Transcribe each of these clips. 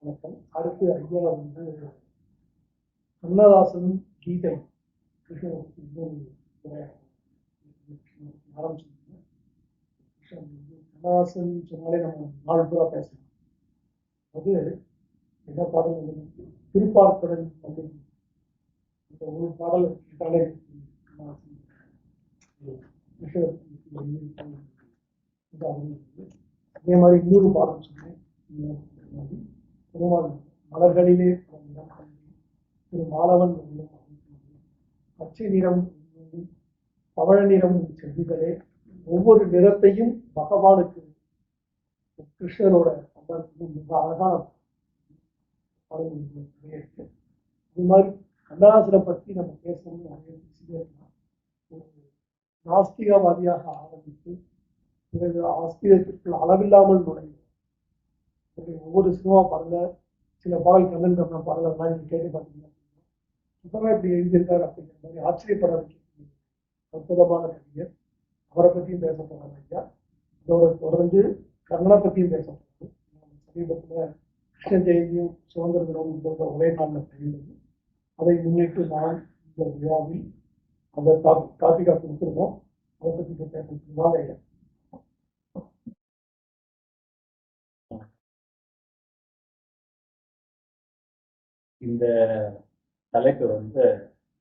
வணக்கம். அடுத்து ஐயா கண்ணதாசனும் கீதை ஆரம்பிச்சிருக்கோம். கண்ணதாசன் சொன்னாலே நம்ம நாள் பூரா பேசலாம். அது என்ன பாடல் திருப்பார்க்கடல் வந்து இந்த ஒரு பாடல் கேட்டாலே அதே மாதிரி இன்னொரு பாடல் சொன்னேன். பெருமாள் மலர்களிலே திரு மாலவன் பச்சை நிறம் பவழ நிறம் செல்விகளே ஒவ்வொரு நிறத்தையும் பகவானுக்கு கிருஷ்ணரோட மிக அழகான பாடல் இருக்கு. இது மாதிரி கண்ணதாசனை பற்றி நம்ம பேசணும்னு நிறைய பேசிட்டே இருக்கலாம். ஒரு நாஸ்திகவாதியாக ஆரம்பித்து பிறகு ஆஸ்திகத்திற்குள் அளவில்லாமல் நுழையும் ஒவ்வொரு சினிமா பாடல சில பாடல் கண்ணன் கண்ணன் பாடலாம் நீங்க கேட்டு பார்த்தீங்கன்னா சுத்தமாக இப்படி எழுதியிருக்காரு அப்படிங்கிற மாதிரி ஆச்சரியப்பட வைக்கக்கூடிய அற்புதமான கவிஞர். அவரை பற்றியும் பேச போறாங்க ஐயா. இதோட தொடர்ந்து கண்ணனை பற்றியும் பேச போறாங்க. சமீபத்தில் கிருஷ்ண ஜெயந்தியும் சுதந்திர தினமும் இந்த ஒரே நாளில் பகிர்ந்தது. அதை முன்னிட்டு நான் இந்த விழாவில் அந்த டாபிக்கா கொடுத்துருக்கோம். அதை பற்றி பேசுறதுனால ஐயா இந்த தலைப்பு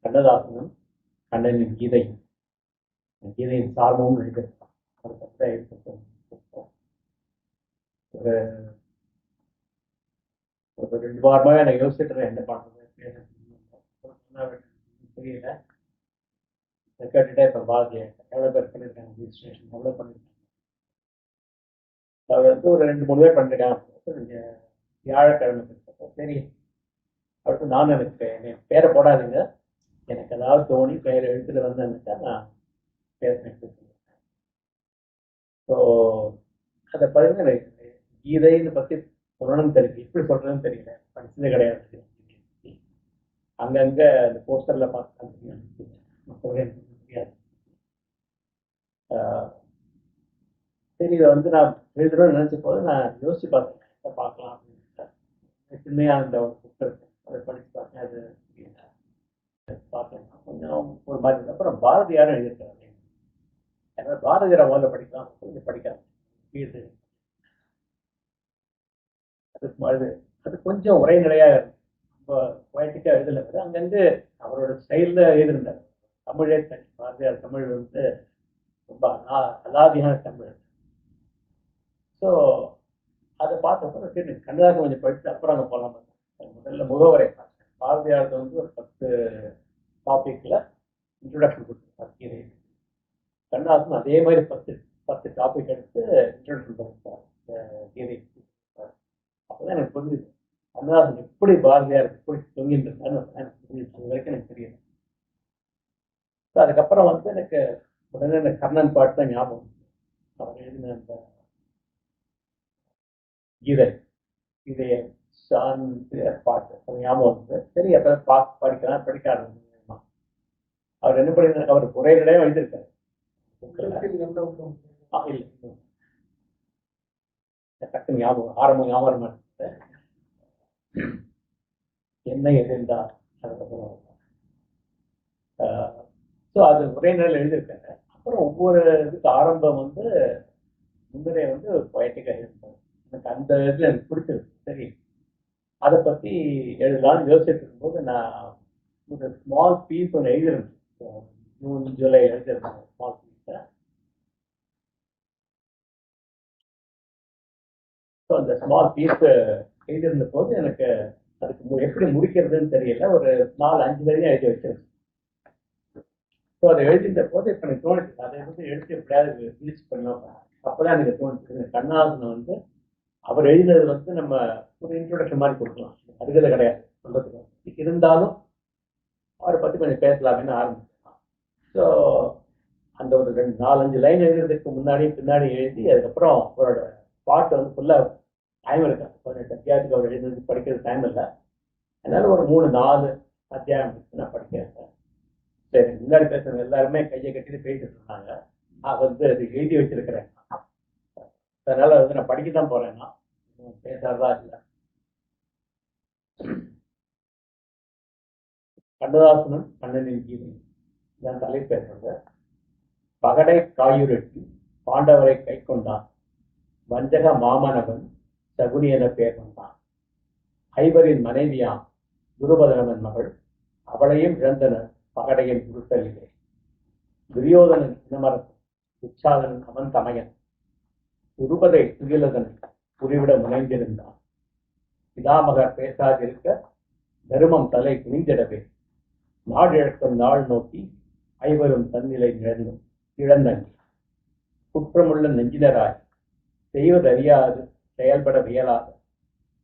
கண்ணதாசனும் கண்ணனின் கீதையும் கீதையின் சார்பமும் நடிக்கிறான். ஒரு 2 வாரமாக நான் யோசிச்சுட்டு என்ன பண்ணுறது தெரியல. கேட்டுட்டே இப்போ பாரதிய எவ்வளோ பேர் பண்ணியிருக்காங்க, ரிஜிஸ்ட்ரேஷன் எவ்வளோ பண்ணியிருக்காங்க. அவர் ஒரு 2-3 பேர் பண்ணிருக்காங்க. வியாழக்கிழமை சரி அடுத்து நான் எனக்கு பேரை போடாதீங்க, எனக்கு ஏதாவது தோணி பெயர் எழுத்துட்டு வந்தேன்னுட்டா நான் பேசினேன். ஸோ அதை பார்த்தீங்கன்னா எனக்கு கீதைன்னு பற்றி சொல்லணும்னு தெரியுது, எப்படி சொல்றதுன்னு தெரியல, படிச்சது கிடையாது. அங்கங்கே அந்த போஸ்டரில் பார்த்து மற்றபடி எனக்கு தெரியாது. சரி இதை நான் எழுதுறோம்னு நினச்ச போது நான் யோசிச்சு பார்த்தேன் பார்க்கலாம் அப்படின்னு. சின்னையாக அந்த ஒரு புக் இருக்கு, அதை படித்து பார்த்தேன். அது பார்த்தேன் கொஞ்சம் ஒரு மாதிரி. அப்புறம் பாரதியாரும் எழுதியிருக்காரு. ஏன்னா பாரதியாரை முதல்ல படிக்கலாம், கொஞ்சம் படிக்காது வீடு அது கொஞ்சம் உரைநடையாக இருக்கும், ரொம்ப பொயட்டிக்காக எழுதலை. அங்கேருந்து அவரோட ஸ்டைலில் எழுதியிருந்தார். தமிழே தனி, பாரதியார் தமிழ் ரொம்ப அலாதியான தமிழ். ஸோ அதை பார்த்தப்போ சரி கண்ணதாசன் கொஞ்சம் படித்து அப்புறம் அங்கே போகலாம். முதல்ல முகவரை பார்த்தேன். பாரதியாருக்கு ஒரு 10 டாபிக்ல இன்ட்ரோடக்ஷன் கொடுத்துருக்காரு கீதை. கண்ணதாசன் அதே மாதிரி 10 டாபிக் எடுத்து இன்ட்ரோடக்ஷன் கொடுத்தார் கீதை. அப்போதான் எனக்கு புரிஞ்சுது கண்ணதாசன் எப்படி பாரதியார் எப்படி தொங்கிட்டு இருந்தாரு எனக்கு புரிஞ்சுது. அது வரைக்கும் எனக்கு தெரியல. ஸோ அதுக்கப்புறம் எனக்கு உடனே இந்த கர்ணன் பாட்டு தான் ஞாபகம். அவர் எழுதின அந்த இதைய பாட்டு அது ஞாபகம் வந்து சரி அப்ப படிக்கலாம் படிக்காது. அவர் என்ன பண்ணிருந்தாரு, அவர் உரையிலே எழுதியிருக்காரு. டக்கு ஞாபகம் ஆரம்பம் ஞாபகம் என்ன எதிர்ந்தார். ஸோ அது உரைநடையில் எழுதியிருக்காங்க. அப்புறம் ஒவ்வொரு இதுக்கு ஆரம்பம் முன்னரே பொயட்டிக்காக இருந்தார். எனக்கு அந்த இதில் எனக்கு பிடிச்சிருக்கு. சரி அதை பற்றி எழுதலாம்னு யோசிச்சுட்டு இருக்கும்போது நான் ஒரு ஸ்மால் பீஸ் ஒன்று எழுதிருந்தேன். ஜூன் ஜூலை எழுதிருந்தேன் ஸ்மால் பீஸை. ஸோ அந்த ஸ்மால் பீஸ் எழுதியிருந்த போது எனக்கு அதுக்கு எப்படி முடிக்கிறதுன்னு தெரியல. ஒரு 4-5 வரையும் எழுதி வச்சிருக்கேன். ஸோ அதை எழுதிட்ட போது இப்போ எனக்கு தோணுச்சு அதை எடுத்து எப்படியாவது ரிலீஸ் பண்ணலாம். அப்போதான் எனக்கு தோணுச்சு கண்ணதாசன் அவர் எழுதினது நம்ம ஒரு இன்ட்ரோடக்ஷன் மாதிரி கொடுக்கலாம், அதுகளை கிடையாது சொல்றதுக்கு. இருந்தாலும் அவரை பற்றி கொஞ்சம் பேசலாம் அப்படின்னு ஆரம்பிச்சிடலாம். ஸோ அந்த ஒரு 4-5 லைன் எழுதுறதுக்கு முன்னாடி பின்னாடி எழுதி அதுக்கப்புறம் அவரோட பாட்டு ஃபுல்லாக டைம் இருக்காது. 18 அத்தியாயத்துக்கு அவர் எழுதுறது படிக்கிறது டைம் இல்லை. அதனால ஒரு 3-4 அத்தியாயம் நான் படிக்கிறேன். சரி முன்னாடி பேசுறவங்க எல்லாருமே கையை கட்டிட்டு பேசிட்டு இருந்தாங்க. நான் அது எழுதி வச்சிருக்கிறேன். அதனால நான் படிக்க தான் போறேன்னா பேசாததா இல்லை. கண்ணதாசனும் கண்ணனின் கீதை இதன் தலைப்பேற்றது. பகடை காயுருட்டி பாண்டவரை கை கொண்டான், வஞ்சக மாமனவன் சகுனி என பெயர் கொண்டான். ஐவரின் மனைவியாம் துருபதனவன் மகள், அவளையும் இழந்தனர் பகடையின் உருட்டலிலே. துரியோதனன் இனமரசன், உச்சாதனன் அவன் தமையன். துருபதை துகிலதன் புரிவிட முனைந்திருந்தான். பிதாமகர் பேசாதிருக்க தருமம் தலை குனிந்திடவே, நாடு இழக்கும் நாள் நோக்கி ஐவரும் தன்னிலை இழந்தன். குற்றமுள்ள நெஞ்சினராய் செய்வதறியாது செயல்பட வியலாத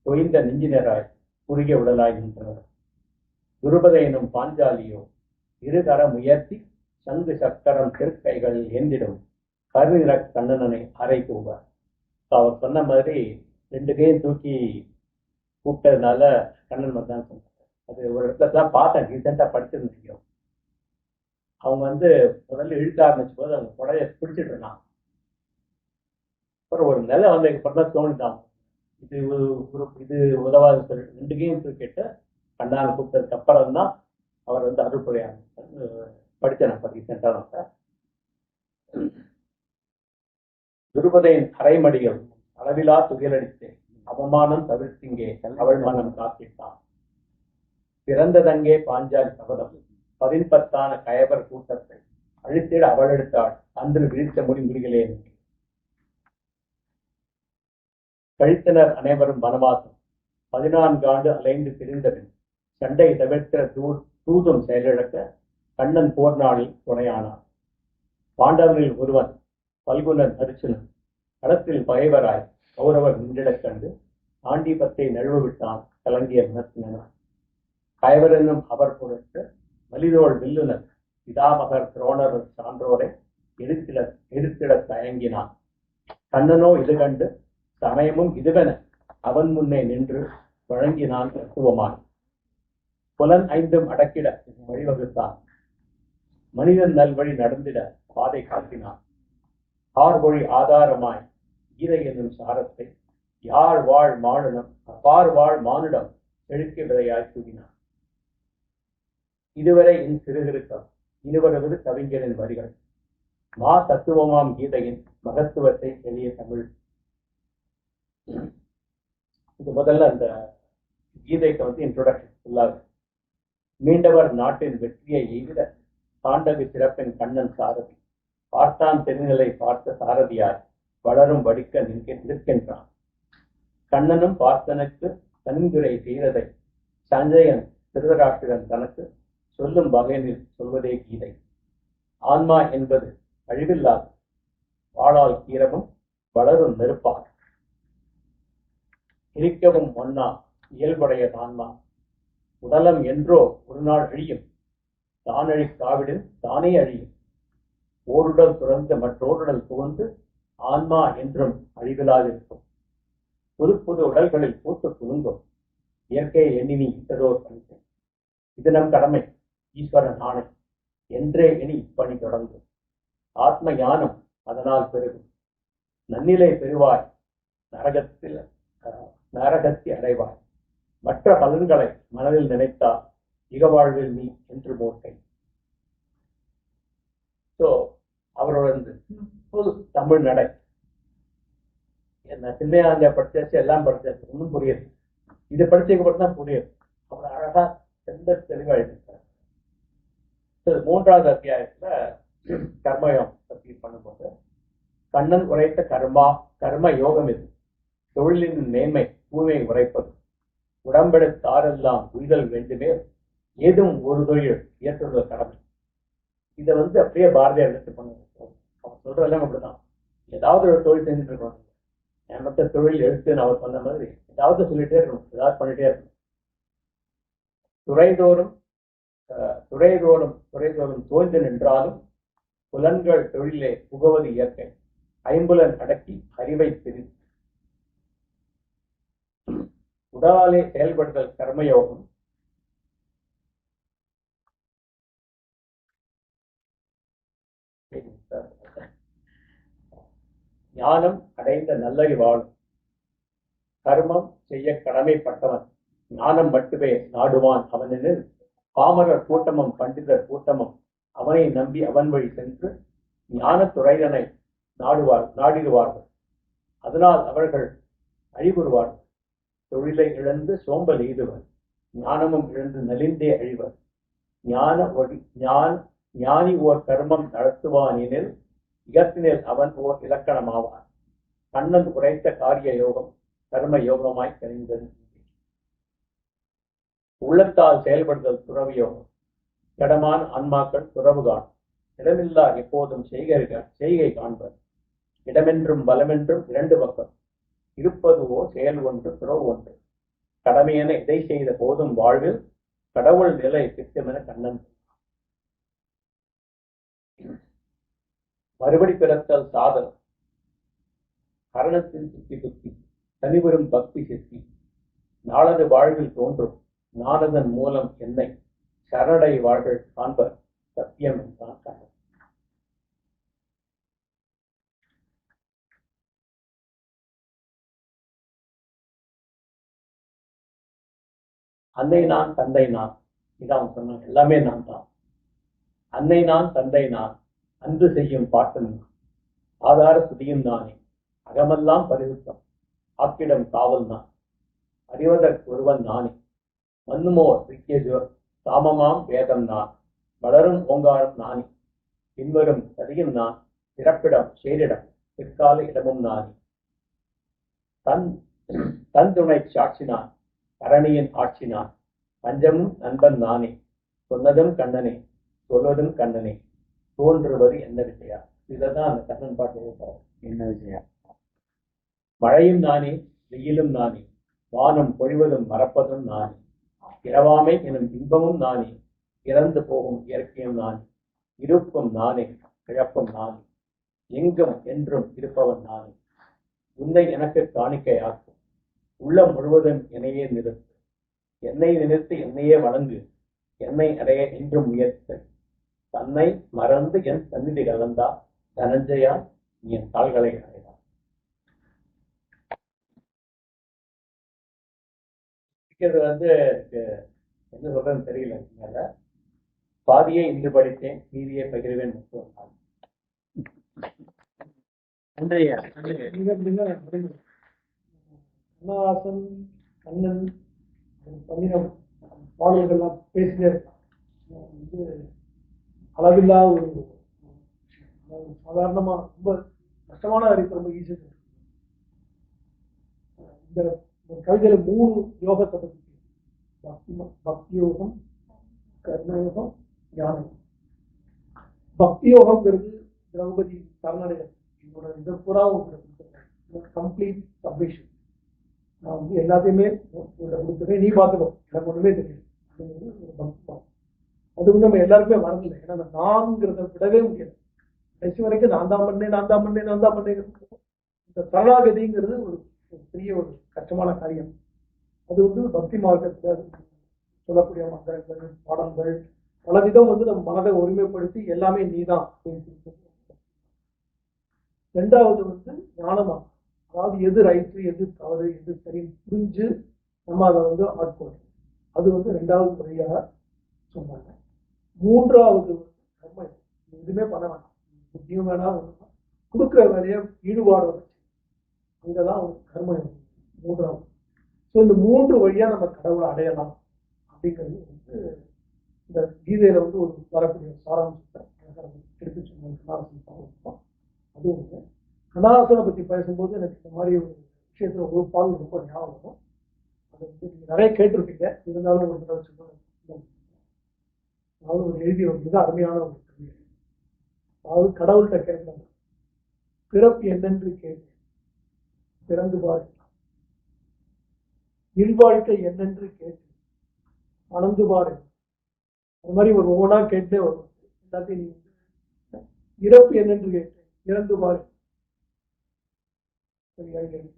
தொய்ந்த நெஞ்சினராய் குறுகிய உடலாய் நின்றனர். துருபதை எனும் பாஞ்சாலியோ இருகர முயற்சி சங்கு சக்கரம் திருக்கைகளில் ஏந்திடும் கருநிற கண்ணனனை அறை கூவார். அவர் சொன்ன மாதிரி 2 கையும் தூக்கி கூப்பிட்டதுனால கண்ணன் வந்தான் சொன்னார். அது ஒரு இடத்துல தான் பார்த்தேன், ரீசெண்டா படிச்சிருந்தீங்க. அவங்க முதல்ல இழுக்க ஆரம்பிச்ச போது அவங்க கொடையை பிடிச்சிட்டு இருந்தாங்க. அப்புறம் ஒரு நிலை அப்புறம் தோணுதான் இது இது உதவாது சொல்லி 2 கையும் தூக்கிட்டு கண்ணான கூப்பிட்டதுக்கு அப்புறம் தான் அவர் அருள்புரை படித்தேன். அப்ப ரீசெண்டா தான் சார். துருபதையின் அரைமடிகள் அளவிலா துகிலடித்தேன், அவமானம் தவிர்த்திங்கே அவள் மனம் காத்திட்டான். பிறந்ததங்கே பாஞ்சாலி சபதம், 10 கயவர் கூட்டத்தை அழித்திட அவள் எடுத்தாள், அன்று வீழ்த்த முடிகளே. கழித்தனர் அனைவரும் வனவாசம், 14 ஆண்டு அலைந்து திரிந்தபின் சண்டை தவிர்க்கிற தூதும் செயலிழக்க கண்ணன் போர் நாளில் துணையானார். பாண்டவரில் ஒருவன் பல்குனன் அரிச்சனன் களத்தில் பகைவராய் கௌரவர் நின்றிடக் கண்டு ஆண்டிபத்தை நழுவ விட்டான் கலங்கிய மனத்தினான். கயவர் என்னும் அவர் பொருட்டு மலிதோள் வில்லுனர் பிதாமகர் துரோணர் சான்றோரை எதிர்த்திட தயங்கினான். கண்ணனோ இது கண்டு சமயமும் இதுவென அவன் முன்னே நின்று வழங்கினான் தத்துவமான். புலன் 5 அடக்கிட வழிவகுத்தான், மனிதன் நல்வழி நடந்திட பாதை காட்டினான். ஆர்வழி ஆதாரமாய் கீதை என்னும் சாரத்தை யாழ் வாழ் மானுடம் அப்பார் வாழ் மானுடம் செழுக்க விதையாய் தூவினான். இதுவரை என் சிறுகிருக்கம் இனிவருவது கவிஞரின் வரிகள். மா தத்துவமாம் கீதையின் மகத்துவத்தை எளிய தமிழ். இது முதல்ல அந்த கீதைக்கு இன்ட்ரோடக்ஷன் ஃபுல்லாக. மீண்டவர் நாட்டின் வெற்றியை எய்திட தாண்டவி சிறப்பின் கண்ணன் சாரதி, பார்த்தான் தெருநிலை பார்த்த சாரதியாய் வளரும் வடிக்க நிற்கின்றான். கண்ணனும் பார்த்தனுக்கு தனிந்துரை செய்ததை சஞ்சயன் திருதராஷ்டிரன் தனக்கு சொல்லும் வகையில் சொல்வதே கீதை. ஆன்மா என்பது அழிவில்லாது, வாழால் கீரவும் வளரும் நெருப்பார், இருக்கவும் ஒன்னா இயல்புடைய ஆன்மா. உடலம் என்றோ ஒரு நாள் அழியும், தானழி காவிடில் தானே அழியும். ஓருடல் துறந்து மற்றோருடல் புகுந்து ஆன்மா என்றும் அழிவிலாதிருக்கும். புது புது உடல்களில் பூத்து குலுங்கும், இயற்கையை எண்ணி இட்டதோர் பணிக்கு. இது நம் கடமை, ஈஸ்வரன் ஆணை என்றே எண்ணி இப்பணி தொடங்கும். ஆத்ம ஞானம் அதனால் பெருகும், நன்னிலை பெறுவாய், நரகத்தை அடைவாய். மற்ற பலன்களை மனதில் நினைத்தால் இகவாழ்வில் நீ என்று மூட்டை. அவரோட புது தமிழ் நடை என்ன சின்னையா படிச்சாச்சு, எல்லாம் படிச்சாச்சு, ஒன்றும் புரியுது. இது படிச்சதுக்கு தான் புரியுது. அவர் அழகா எந்த தெளிவா எழுதியிருக்காரு. 3வது அத்தியாயத்துல கர்மயோகம் பற்றி பண்ணும்போது கண்ணன் உரைத்த கர்ம யோகம் இது. தொழிலின் மேன்மை தூய்மை உரைப்பது, உடம்பெடுத்தாரெல்லாம் உய்தல் வேண்டுமே, ஏதும் ஒரு தொழில் ஏற்றுள்ள கடமை. இதை அப்படியே பாரதியார் எடுத்து பண்ணுவோம். அவர் சொல்றதெல்லாம் அப்படிதான். ஏதாவது ஒரு தொழில் செஞ்சுட்டு இருக்கணும். மற்ற தொழில் எடுத்துன்னு அவர் சொன்ன மாதிரி ஏதாவது சொல்லிட்டே இருக்கணும், ஏதாவது பண்ணிட்டே இருக்கணும். துறைதோறும் தோய்ந்து நின்றாலும் புலன்கள் தொழிலே புகுவது இயற்கை. ஐம்புலன் அடக்கி அறிவை பிரித்து உடலாலே செயல்படுதல் கர்மயோகம். ஞானம் அடைந்த நல்லறிவாளும் கர்மம் செய்ய கடமைப்பட்டவன் ஞானம் மட்டுமே நாடுவான் அவனில் பாமரர் கூட்டமும் பண்டிதர் கூட்டமும் அவனை நம்பி அவன் வழி சென்று ஞான துறைதனை நாடிடுவார்கள். அதனால் அவர்கள் அழிவுறுவார்கள். தொழிலை இழந்து சோம்பல் எய்துவர், ஞானமும் இழந்து நலிந்தே அழிவர். ஞானி ஓர் கர்மம் நடத்துவானெனில் இகத்தினில் அவன் ஓர் இலக்கணமாவான். கண்ணன் உரைத்த காரிய யோகம் கர்ம யோகமாய் கணிந்தது. உள்ளத்தால் செயல்படுதல் துறவு யோகம். கடமான ஆன்மாக்கள் துறவு காணும். இடமில்லார் எப்போதும் செய்கை காண்பர். இடமென்றும் பலமென்றும் இரண்டு பக்கம். இருப்பதுவோ செயல் ஒன்று துறவு ஒன்று. கடமையென இதை செய்த போதும் வாழ்வில் கடவுள் நிலை திட்டமென கண்ணன். மறுபடி பிறத்தல் சாதல். கரணத்தின் சுத்தி புத்தி தனிவரும் பக்தி சித்தி. நாளது வாழ்வில் தோன்றும் நாரதன் மூலம் என்னை சரணடை வாழ்கள் காண்பர் சத்தியம் என்றான் கண்ணன். அன்னை நான் தந்தை நான், இதான் சொன்னாங்க. எல்லாமே நான் தான். அன்னை நான் தந்தை நான், அன்று செய்யும் பாட்டு நான், ஆதார சுதியும் நானே, அகமெல்லாம் பரிசுத்தம், ஆக்கிடம் காவல் நான், அறிவதற்கு ஒருவன் நானே, மன்னுமோர் விக்கிய சாமமாம் வேதம் நான், வளரும் ஓங்காரம் நானே, பின்வரும் சதியும் நான், பிறப்பிடம் சேரிடம் பிற்கால இடமும் நானே, தன் துணை சாட்சினான், கரணியின் ஆட்சினான், பஞ்சமும் நண்பன் நானே, சொன்னதும் கண்ணனே, சொல்வதும் கண்ணனே, தோன்றுவது என்ன விஷயம். இதுதான் அந்த கண்ணன் பாட்டு. என்ன விஷயம்? மழையும் நானே, வெயிலும் நானே, வானம் பொழிவதும் மறப்பதும் நானே, இரவாமை எனும் இன்பமும் நானே, இறந்து போகும் இயற்கையும் நானே, இருப்பும் நானே, கிழப்பும் நானே, எங்கும் என்றும் இருப்பவன் நானே, உன்னை எனக்கு காணிக்கையாக்கும், உள்ளம் முழுவதும் என்னையே நிறுத்து, என்னை நினைத்து என்னையே வணங்கு, என்னை அடைய என்றும் முயற்சி, தன்னை மறந்து என் சந்நிதி கலந்தா தனஞ்சயா நீ என் தாள்களை அடைதான். வந்து என்ன சொல்றதுன்னு தெரியல. மேல பாதியை இன்று படித்தேன், மீதியை பகிர்வேன். கண்ணதாசன் கண்ணன் பண்ணின பாடல்கள்லாம் பேசினே வந்து அளவில்லா ஒரு சாதாரணமா ரொம்ப கஷ்டமான அறிவு ரொம்ப ஈஸியாக. இந்த கவிதையில 3 யோகத்தை பற்றி, பக்தி யோகம், கர்மயோகம், ஞானம். பக்தி யோகம்ங்கிறது திரௌபதி சரணடைகள் என்னோட இதை பூராவும் கம்ப்ளீட் சப்மிஷன். நான் வந்து எல்லாத்தையுமே கொடுத்துருவேன், நீ பார்த்துக்கோ, எனக்கு ஒண்ணுமே தெரியும். அது வந்து நம்ம எல்லாருக்குமே வரதில்லை. ஏன்னா அந்த நான்கிறத விடவே முடியாது. கடைசி வரைக்கும் நான் தான் பண்ணேன். இந்த சரணாகதிங்கிறது ஒரு பெரிய ஒரு கஷ்டமான காரியம். அது வந்து பக்தி மார்க்கத்தில் சொல்லக்கூடிய மந்திரங்கள், பாடல்கள், பலவிதம் வந்து நம்ம மனதை ஒருமைப்படுத்தி எல்லாமே நீதான். ரெண்டாவது வந்து ஞானமா, அதாவது எது ரைட்டு, எது தவறு, எது சரின்னு புரிஞ்சு நம்ம அதை வந்து ஆட்கொள்றோம். அது வந்து 2வது முறையாக சொன்னாங்க. 3வது நம்ம எதுவுமே பண்ண வேண்டாம், புத்தியும் வேணாம், கொடுக்குற வேலையை ஈடுபாடு வச்சு அங்கதான் கர்மம் 3வது. ஸோ இந்த 3 வழியா நம்ம கடவுளை அடையலாம் அப்படிங்கிறது வந்து இந்த கீதையில வந்து ஒரு வரக்கூடிய சாராம்சத்தை எடுத்து சொன்ன. அது ஒன்று. கண்ணதாசனை பத்தி பேசும்போது எனக்கு இந்த மாதிரி ஒரு விஷயத்துல ஒரு பாடல் ரொம்ப ஞாபகம் வரும். அதை வந்து நீங்க நிறைய கேட்டிருப்பீங்க, இருந்தாலும் ஒரு தடவை சொல்ல. அதாவது ஒரு எழுதிய ஒரு மிக அருமையான ஒரு கவிதை. அதாவது கடவுள்கிட்ட கேட்கிறாங்க, பிறப்பு என்னென்று கேட்டேன், பிறந்து பாரு. இல்வாழ்க்கை என்னென்று கேட்டேன், மணந்து பாரு. அது மாதிரி ஒரு ஒவ்வொன்றா கேட்டே வரும். எல்லாத்தையும் நீங்க இறப்பு என்னென்று கேட்டேன், இறந்து பாரு.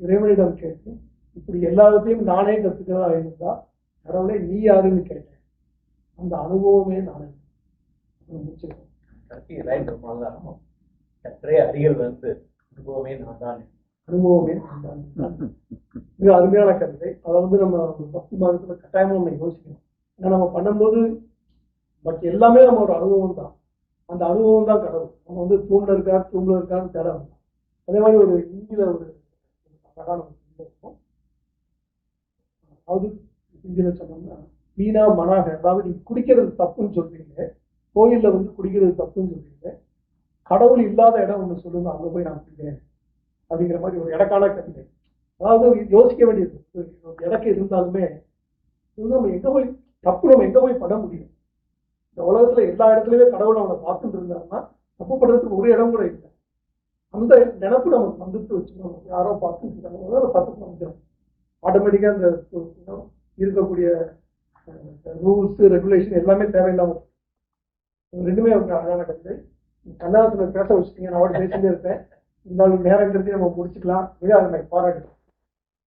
இறைவனிடம் கேட்டு இப்படி எல்லாத்தையும் நானே கத்துக்கிறதா இருந்தா கடவுளை நீ யாருன்னு கேட்டேன், அந்த அனுபவமே நானே. அறிகள் வந்து அனுபவமே நான் தானே, அனுபவமே நான் தான். மிக அருமையான கவிதை. அதை வந்து நம்ம பக்தி மார்க்கத்துல கட்டாயமா நம்ம யோசிக்கணும். ஏன்னா நம்ம பண்ணும்போது பட் எல்லாமே நம்ம ஒரு அனுபவம் தான். அந்த அனுபவம் தான் கடவுள். நம்ம வந்து தூண்ல இருக்கான்னு தேட வேண்டாம். அதே மாதிரி ஒரு ஹிந்தியில ஒரு அழகான ஒரு ஹிந்தி இருக்கும். அதாவது ஹிந்தியில சொன்னோம்னா வீணா மனாக, அதாவது நீங்க குடிக்கிறது தப்புன்னு சொல்றீங்க, கோயில்ல வந்து குடிக்கிறது தப்புன்னு சொல்றீங்க, கடவுள் இல்லாத இடம் ஒன்று சொல்லுங்க, அங்க போய் நான் குடிக்கிறேன் அப்படிங்கிற மாதிரி ஒரு இடக்கான கவிதை. அதாவது யோசிக்க வேண்டியது இடக்கு இருந்தாலுமே நம்ம எங்க போய் தப்பு, நம்ம எங்க போய் பட முடியும்? இந்த உலகத்துல எல்லா இடத்துலயுமே கடவுள் அவனை பார்த்துட்டு இருந்தாருன்னா தப்பு பண்றதுக்கு ஒரு இடம் கூட இல்லை. அந்த நினப்பு நமக்கு வந்துட்டு வச்சுக்கணும். யாரோ பார்த்துட்டு தப்பு வந்துடும். ஆட்டோமேட்டிக்கா இந்த இருக்கக்கூடிய ரூல்ஸ் ரெகுலேஷன் எல்லாமே தேவையில்லாம ரெண்டுமே ஒரு அழகான கவிதை. கண்ணதாசனை பேச வச்சுட்டீங்க, நான் அவட பேசிட்டே இருப்பேன். இருந்தாலும் நேரம் கருதி நம்ம முடிச்சுக்கலாம். அதை பாராட்டு.